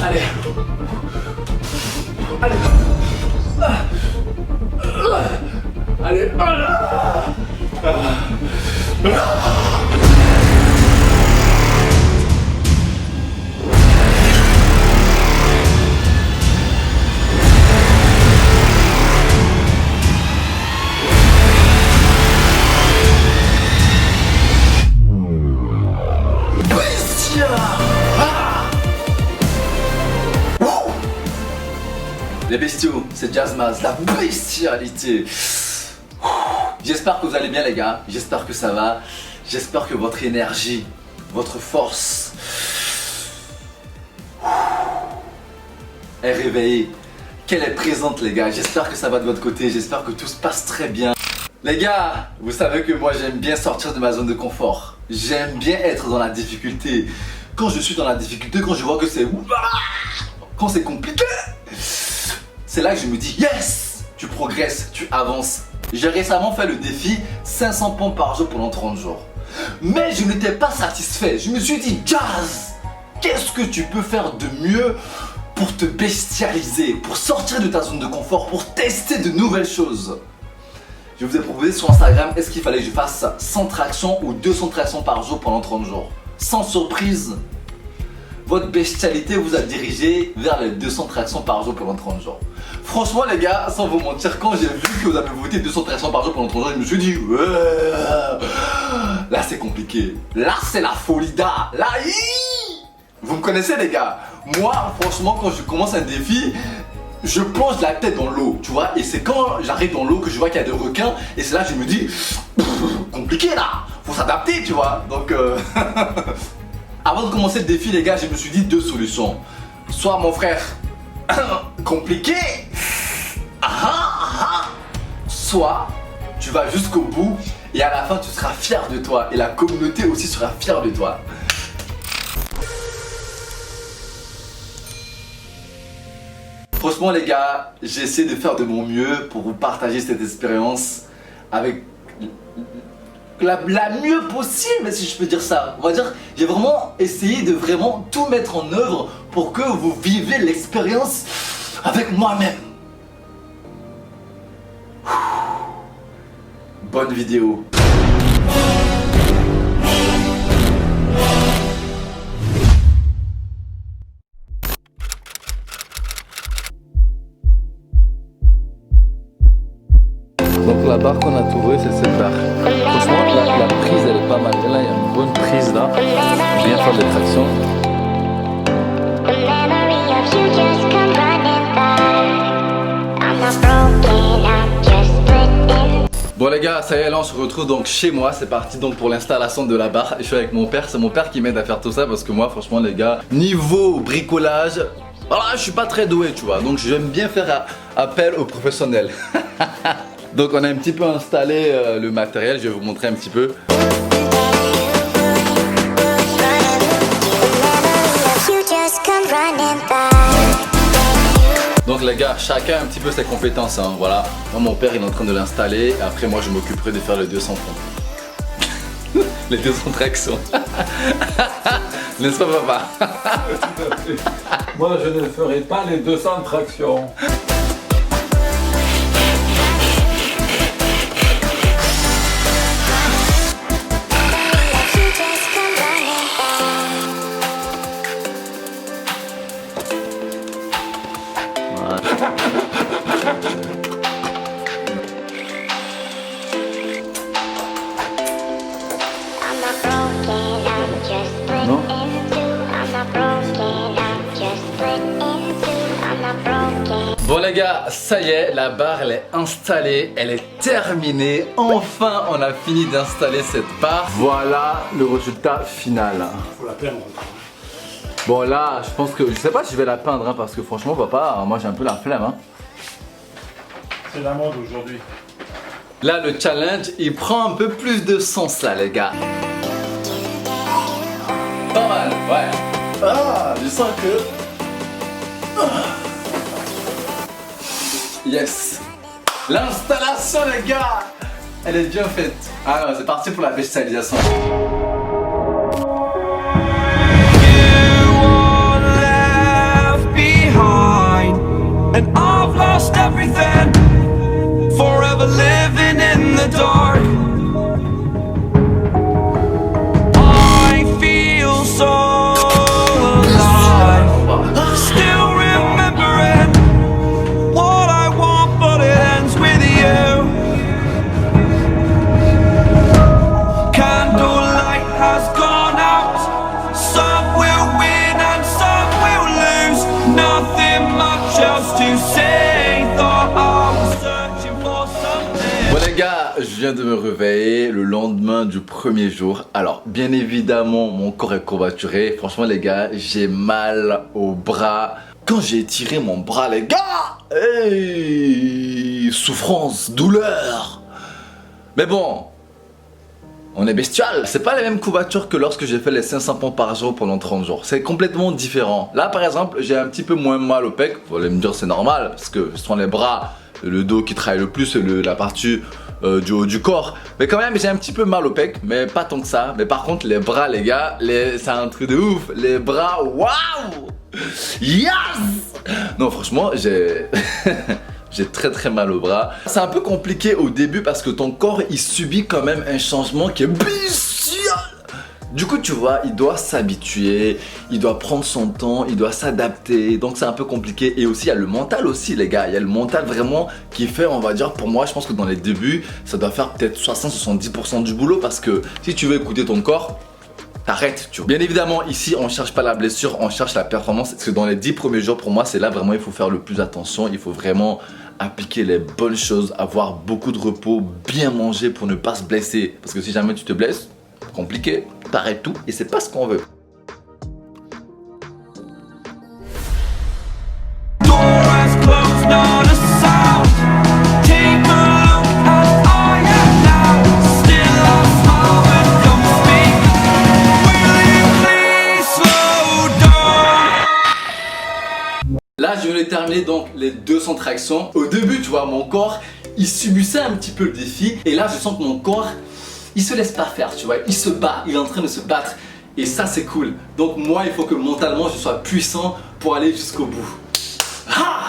Allez. Allez. Allez. Les bestiaux, c'est Jazzmaz, la bestialité. J'espère que vous allez bien les gars, j'espère que ça va. J'espère que votre énergie, votre force est réveillée, qu'elle est présente les gars. J'espère que ça va de votre côté, j'espère que tout se passe très bien. Les gars, vous savez que moi j'aime bien sortir de ma zone de confort. J'aime bien être dans la difficulté. Quand je suis dans la difficulté, quand je vois que c'est... Quand c'est compliqué, c'est là que je me dis yes, tu progresses, tu avances. J'ai récemment fait le défi 500 pompes par jour pendant 30 jours. Mais je n'étais pas satisfait. Je me suis dit Jazz, qu'est-ce que tu peux faire de mieux pour te bestialiser, pour sortir de ta zone de confort, pour tester de nouvelles choses? Je vous ai proposé sur Instagram, est-ce qu'il fallait que je fasse 100 tractions ou 200 tractions par jour pendant 30 jours? Sans surprise, votre bestialité vous a dirigé vers les 200 tractions par jour pendant 30 jours. Franchement les gars, sans vous mentir, quand j'ai vu que vous avez voté 200 tractions par jour pendant 30 jours, je me suis dit ouais, là c'est compliqué, là c'est la folie là, vous me connaissez les gars. Moi franchement quand je commence un défi, je plonge la tête dans l'eau, tu vois, et c'est quand j'arrive dans l'eau que je vois qu'il y a des requins, et c'est là que je me dis compliqué là, faut s'adapter tu vois, donc Avant de commencer le défi les gars, je me suis dit deux solutions. Soit mon frère, compliqué, soit tu vas jusqu'au bout et à la fin tu seras fier de toi et la communauté aussi sera fière de toi. Franchement les gars, j'essaie de faire de mon mieux pour vous partager cette expérience avec la mieux possible, si je peux dire ça. On va dire, j'ai vraiment essayé de vraiment tout mettre en œuvre pour que vous vivez l'expérience avec moi-même. Bonne vidéo. Donc la barre qu'on a trouvée, c'est cette barre. Franchement, la prise elle est pas mal. Là, il y a une bonne prise là. Bien faire des tractions. Bon les gars, ça y est, là on se retrouve donc chez moi. C'est parti donc pour l'installation de la barre. Je suis avec mon père, c'est mon père qui m'aide à faire tout ça parce que moi franchement les gars, niveau bricolage, voilà, je suis pas très doué tu vois. Donc j'aime bien faire appel aux professionnels. Donc on a un petit peu installé le matériel, je vais vous montrer un petit peu. Donc les gars, chacun a un petit peu ses compétences, hein, voilà. Moi mon père il est en train de l'installer, et après moi je m'occuperai de faire les 200 pompes. Les 200 tractions. N'est-ce pas papa? Moi je ne ferai pas les 200 tractions. Non. Bon les gars, ça y est, la barre elle est installée, elle est terminée. Enfin on a fini d'installer cette barre. Voilà le résultat final. Faut la peindre. Bon là, je pense que, je sais pas si je vais la peindre hein, parce que franchement papa, moi j'ai un peu la flemme hein. C'est la mode aujourd'hui. Là le challenge, il prend un peu plus de sens là les gars. Pas mal, ouais. Ah, je sens que... Yes. L'installation les gars, elle est bien faite. Alors c'est parti pour la bestialisation. je viens de me réveiller le lendemain du premier jour. Alors, bien évidemment, mon corps est courbaturé. Franchement, les gars, j'ai mal au bras. Quand j'ai étiré mon bras, les gars, hey, souffrance, douleur. Mais bon, on est bestial. C'est pas les mêmes courbatures que lorsque j'ai fait les 500 pompes par jour pendant 30 jours. C'est complètement différent. Là, par exemple, j'ai un petit peu moins mal au pec. Vous allez me dire, c'est normal, parce que ce sont les bras, le dos qui travaille le plus, la partie du haut du corps. Mais quand même, j'ai un petit peu mal au pec, mais pas tant que ça. Mais par contre, les bras, les gars, c'est un truc de ouf. Les bras, waouh! Yes! Non, franchement, j'ai... J'ai très mal au bras. C'est un peu compliqué au début parce que ton corps, il subit quand même un changement qui est bestial. Du coup, tu vois, il doit s'habituer, il doit prendre son temps, il doit s'adapter. Donc c'est un peu compliqué. Et aussi, il y a le mental aussi, les gars. Il y a le mental vraiment qui fait, on va dire, pour moi, je pense que dans les débuts, ça doit faire peut-être 60-70% du boulot. Parce que si tu veux écouter ton corps, t'arrêtes, tu vois. Bien évidemment, ici, on cherche pas la blessure, on cherche la performance. Parce que dans les 10 premiers jours, pour moi, c'est là vraiment, il faut faire le plus attention. Il faut vraiment appliquer les bonnes choses, avoir beaucoup de repos, bien manger pour ne pas se blesser. Parce que si jamais tu te blesses, compliqué, t'arrêtes tout et c'est pas ce qu'on veut. Là, je venais de terminer donc les 200 tractions. Au début, tu vois, mon corps, il subissait un petit peu le défi. Et là, je sens que mon corps, il se laisse pas faire, tu vois. Il se bat, il est en train de se battre. Et ça, c'est cool. Donc moi, il faut que mentalement, je sois puissant pour aller jusqu'au bout. Ah!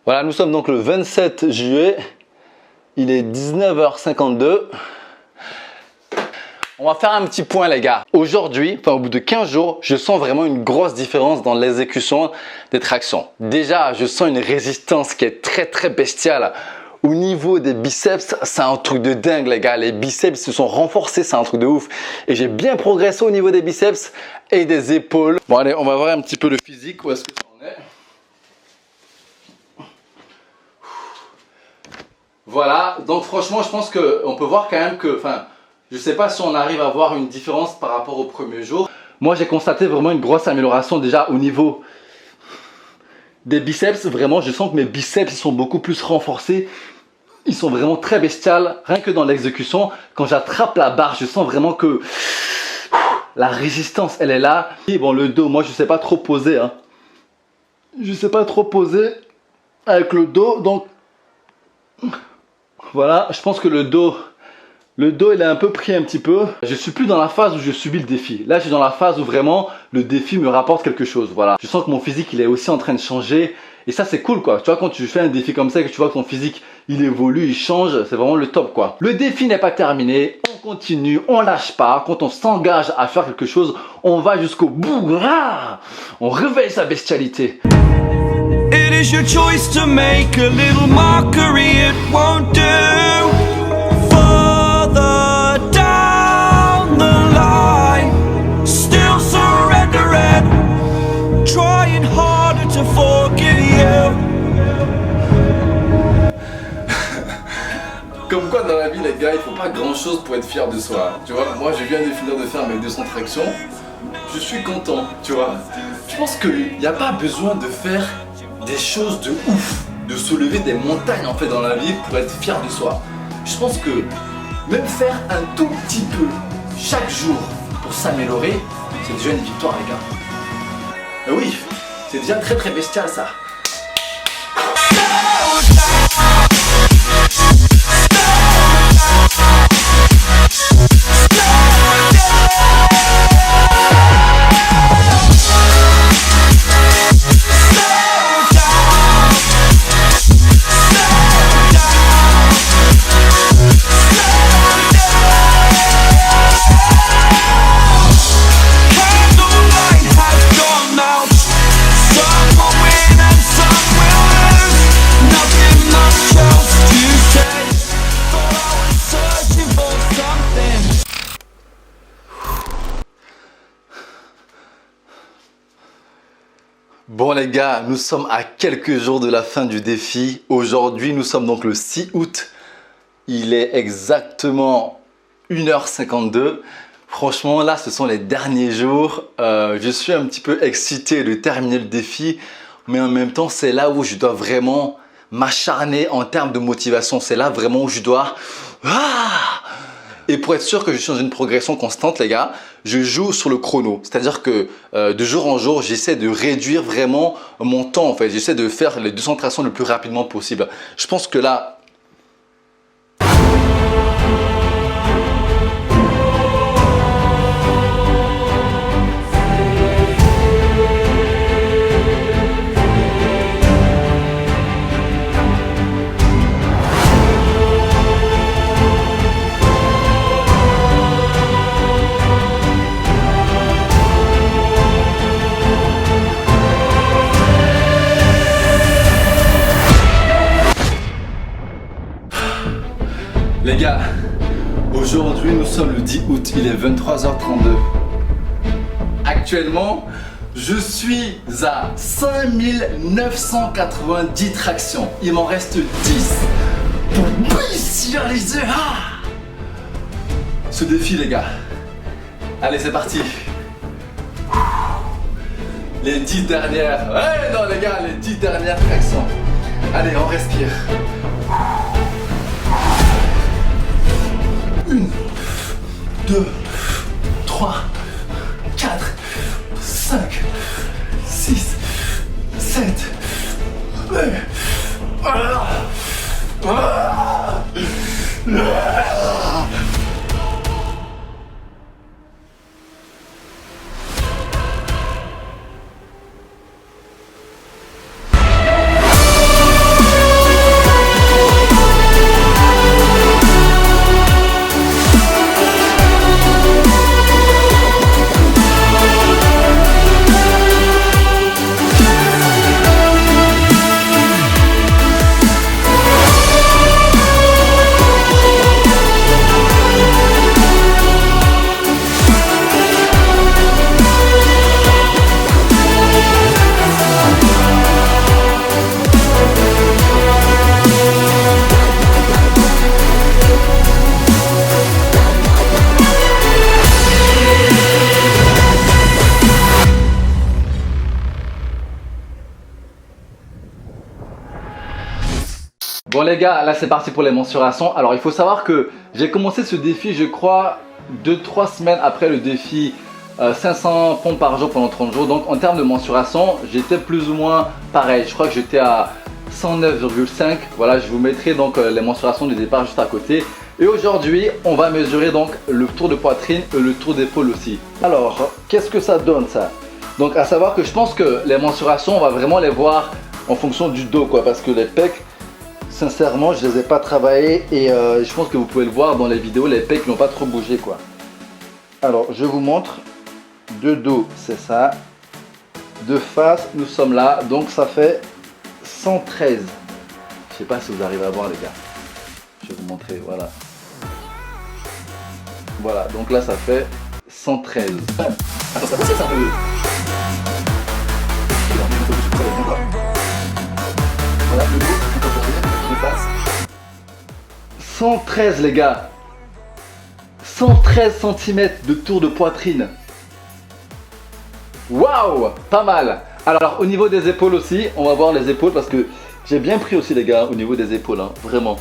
Voilà, nous sommes donc le 27 juillet, il est 19h52. On va faire un petit point les gars. Aujourd'hui, enfin au bout de 15 jours, je sens vraiment une grosse différence dans l'exécution des tractions. Déjà, je sens une résistance qui est très bestiale. Au niveau des biceps, c'est un truc de dingue les gars. Les biceps se sont renforcés, c'est un truc de ouf. Et j'ai bien progressé au niveau des biceps et des épaules. Bon allez, on va voir un petit peu le physique, où est-ce que ça en est. Voilà, donc franchement je pense qu'on peut voir quand même que, enfin, je sais pas si on arrive à voir une différence par rapport au premier jour. Moi j'ai constaté vraiment une grosse amélioration déjà au niveau des biceps. Vraiment je sens que mes biceps sont beaucoup plus renforcés. Ils sont vraiment très bestiales, rien que dans l'exécution. Quand j'attrape la barre, je sens vraiment que la résistance elle est là. Et bon le dos, moi je sais pas trop poser, hein. Je sais pas trop poser avec le dos, donc... Voilà, je pense que le dos il est un peu pris un petit peu. Je suis plus dans la phase où je subis le défi. Là, je suis dans la phase où vraiment le défi me rapporte quelque chose. Voilà. Je sens que mon physique, il est aussi en train de changer. Et ça, c'est cool, quoi. Tu vois, quand tu fais un défi comme ça, que tu vois que ton physique, il évolue, il change, c'est vraiment le top, quoi. Le défi n'est pas terminé. On continue, on lâche pas. Quand on s'engage à faire quelque chose, on va jusqu'au bout. Ah, on réveille sa bestialité. It is your choice to make a little mockery, it won't do. Further down the line, still surrendering, trying harder to forgive you. Comme quoi dans la vie les gars, il faut pas grand chose pour être fier de soi. Tu vois, moi je viens de finir de faire mes 200 tractions. Je suis content, tu vois. Je pense qu'il n'y a pas besoin de faire des choses de ouf, de soulever des montagnes en fait dans la vie pour être fier de soi. Je pense que même faire un tout petit peu chaque jour pour s'améliorer, c'est déjà une victoire les gars. Mais oui, c'est déjà très bestial ça. Bon les gars, nous sommes à quelques jours de la fin du défi. Aujourd'hui, nous sommes donc le 6 août. Il est exactement 1h52. Franchement, là, ce sont les derniers jours. Je suis un petit peu excité de terminer le défi. Mais en même temps, c'est là où je dois vraiment m'acharner en termes de motivation. C'est là vraiment où je dois... Et pour être sûr que je suis dans une progression constante, les gars, je joue sur le chrono. C'est-à-dire que de jour en jour, j'essaie de réduire vraiment mon temps. En fait, j'essaie de faire les 200 tractions le plus rapidement possible. Je pense que là... Les gars, aujourd'hui nous sommes le 10 août, il est 23h32. Actuellement, je suis à 5990 tractions. Il m'en reste 10 pour visualiser ce défi les gars. Allez, c'est parti. Les 10 dernières. Ouais, non les gars, les 10 dernières tractions. Allez, on respire. 1, 2, 3, 4, 5, 6, 7, 8. Bon les gars, là c'est parti pour les mensurations. Alors il faut savoir que j'ai commencé ce défi je crois 2-3 semaines après le défi 500 pompes par jour pendant 30 jours. Donc en termes de mensuration, j'étais plus ou moins pareil. Je crois que j'étais à 109,5. Voilà, je vous mettrai donc les mensurations du départ juste à côté. Et aujourd'hui, on va mesurer donc le tour de poitrine et le tour d'épaule aussi. Alors, qu'est-ce que ça donne ça? Donc à savoir que je pense que les mensurations, on va vraiment les voir en fonction du dos quoi. Parce que les pecs, sincèrement, je les ai pas travaillés et je pense que vous pouvez le voir dans les vidéos, les pecs n'ont pas trop bougé quoi. Alors, je vous montre. De dos, c'est ça. De face, nous sommes là. Donc, ça fait 113. Je sais pas si vous arrivez à voir, les gars. Je vais vous montrer, voilà. Voilà, donc là, ça fait 113. Attends, ça c'est un peu... Voilà, le dos, de face. 113, les gars. 113 cm de tour de poitrine. Waouh, pas mal. Alors au niveau des épaules aussi, on va voir les épaules parce que j'ai bien pris aussi les gars au niveau des épaules, hein, vraiment.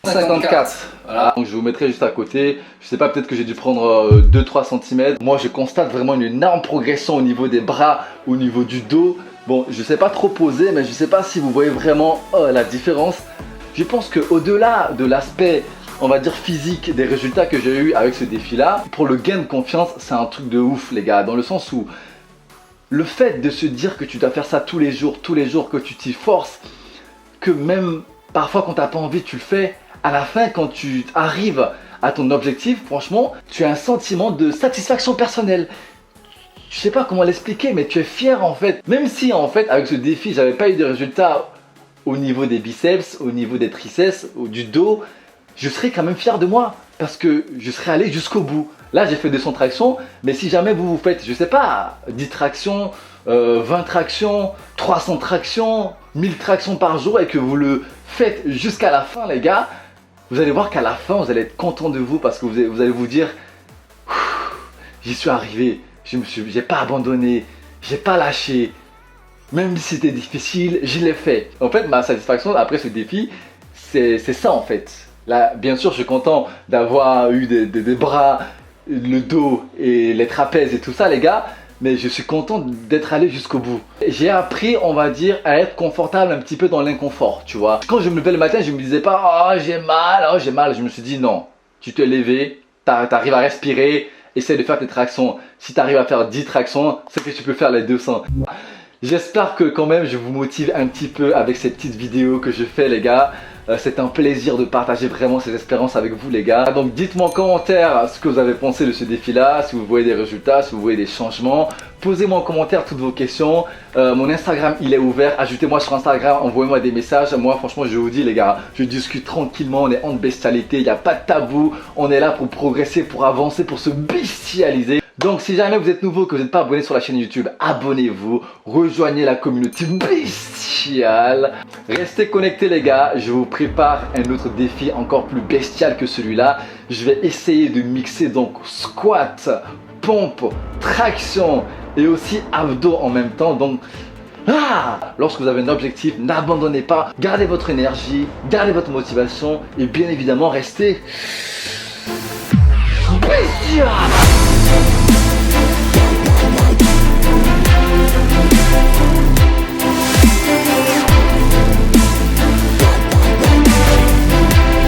54. Voilà, donc je vous mettrai juste à côté. Je sais pas, peut-être que j'ai dû prendre 2-3 cm. Moi je constate vraiment une énorme progression au niveau des bras, au niveau du dos. Bon, je sais pas trop poser, mais je sais pas si vous voyez vraiment la différence. Je pense que au-delà de l'aspect, on va dire physique, des résultats que j'ai eu avec ce défi là, pour le gain de confiance, c'est un truc de ouf les gars, dans le sens où le fait de se dire que tu dois faire ça tous les jours, que tu t'y forces, que même parfois quand t'as pas envie tu le fais, à la fin quand tu arrives à ton objectif, franchement, tu as un sentiment de satisfaction personnelle. Je sais pas comment l'expliquer, mais tu es fier en fait. Même si en fait avec ce défi j'avais pas eu de résultats au niveau des biceps, au niveau des triceps, ou du dos, je serais quand même fier de moi. parce que je serai allé jusqu'au bout. Là, j'ai fait 200 tractions, mais si jamais vous faites, je sais pas, 10 tractions, 20 tractions, 300 tractions, 1000 tractions par jour et que vous le faites jusqu'à la fin, les gars, vous allez voir qu'à la fin, vous allez être content de vous parce que vous allez vous dire j'y suis arrivé, j'ai pas abandonné, j'ai pas lâché. Même si c'était difficile, je l'ai fait. En fait, ma satisfaction après ce défi, c'est ça en fait. Là, bien sûr, je suis content d'avoir eu des bras, le dos et les trapèzes et tout ça, les gars. Mais je suis content d'être allé jusqu'au bout. J'ai appris, on va dire, à être confortable un petit peu dans l'inconfort, tu vois. Quand je me levais le matin, je me disais pas « Oh, j'ai mal, oh, j'ai mal ». Je me suis dit non, tu t'es levé, t'arrives à respirer, essaie de faire tes tractions. Si t'arrives à faire 10 tractions, c'est que tu peux faire les 200. J'espère que quand même je vous motive un petit peu avec ces petites vidéos que je fais, les gars. C'est un plaisir de partager vraiment ces expériences avec vous, les gars. Donc dites-moi en commentaire ce que vous avez pensé de ce défi là, si vous voyez des résultats, si vous voyez des changements. Posez-moi en commentaire toutes vos questions. Mon Instagram il est ouvert, ajoutez-moi sur Instagram, envoyez-moi des messages. Moi franchement je vous dis, les gars, je discute tranquillement, on est en bestialité, il n'y a pas de tabou. On est là pour progresser, pour avancer, pour se bestialiser. Donc si jamais vous êtes nouveau, que vous n'êtes pas abonné sur la chaîne YouTube, abonnez-vous, rejoignez la communauté bestiale. Restez connectés, les gars, je vous prépare un autre défi encore plus bestial que celui-là. Je vais essayer de mixer donc squat, pompe, traction et aussi abdos en même temps. Donc lorsque vous avez un objectif, n'abandonnez pas, gardez votre énergie, gardez votre motivation et bien évidemment restez bestial.